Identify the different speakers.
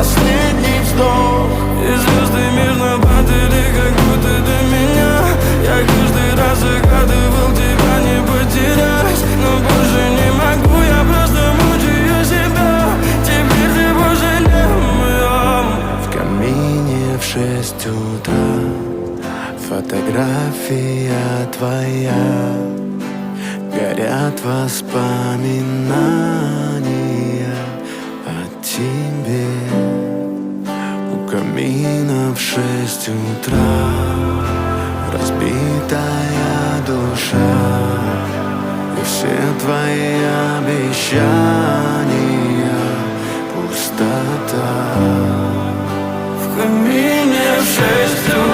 Speaker 1: последний вздох.
Speaker 2: И звезды мирно падали, как будто до меня. Я каждый раз загадывал тебя не потерять, но больше не могу, я просто мучаю себя. Теперь ты больше не моя.
Speaker 1: В камине в 6 утра фотография твоя. Горят воспоминания о тебе. У камина в 6 утра разбитая душа. И все твои обещания пустота.
Speaker 2: В камине в 6 утра